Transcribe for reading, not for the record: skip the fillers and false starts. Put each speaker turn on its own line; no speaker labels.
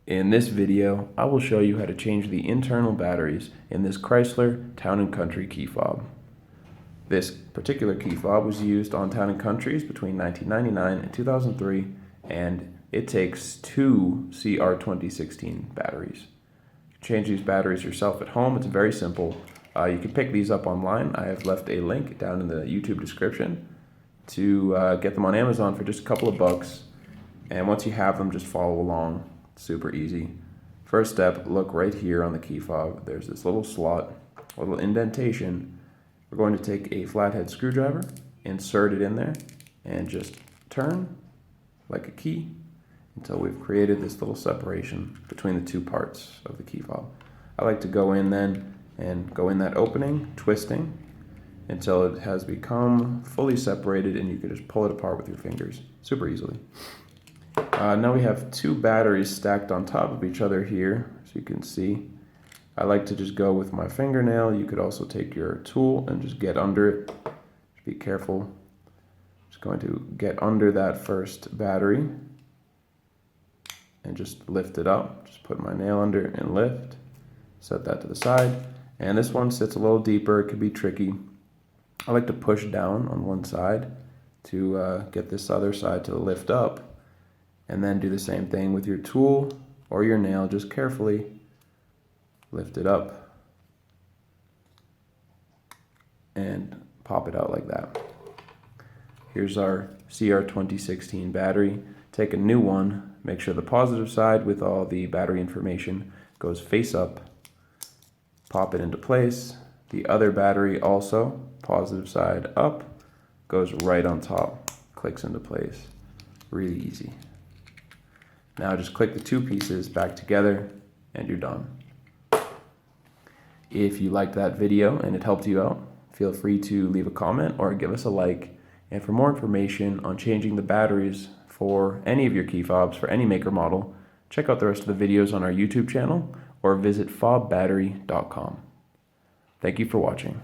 In this video, I will show you how to change the internal batteries in this Chrysler Town Country key fob. This particular key fob was used on Town Countries between 1999 and 2003, and it takes two CR 2016 batteries. You can change these batteries yourself at home. It's very simple. You can pick these up online. I have left a link down in the YouTube description to get them on Amazon for just a couple of bucks. And once you have them, just follow along. Super easy. First step, look right here on the key fob. There's this little slot, a little indentation. We're going to take a flathead screwdriver, insert it in there, and just turn like a key until we've created this little separation between the two parts of the key fob. I like to go in then and go in that opening, twisting, until it has become fully separated and you can just pull it apart with your fingers super easily. Now we have two batteries stacked on top of each other here, so you can see. I like to just go with my fingernail. You could also take your tool and just get under it. Just be careful. Just going to get under that first battery and just lift it up. Just put my nail under and lift. Set that to the side. And this one sits a little deeper. It could be tricky. I like to push down on one side to get this other side to lift up. And then do the same thing with your tool or your nail. Just carefully lift it up and pop it out like that. Here's our CR 2016 battery. Take a new one. Make sure the positive side with all the battery information goes face up. Pop it into place. The other battery also, positive side up, goes right on top. Clicks into place. Really easy. Now just click the two pieces back together and you're done. If you liked that video and it helped you out, feel free to leave a comment or give us a like. And for more information on changing the batteries for any of your key fobs for any maker model, check out the rest of the videos on our YouTube channel or visit fobbattery.com. Thank you for watching.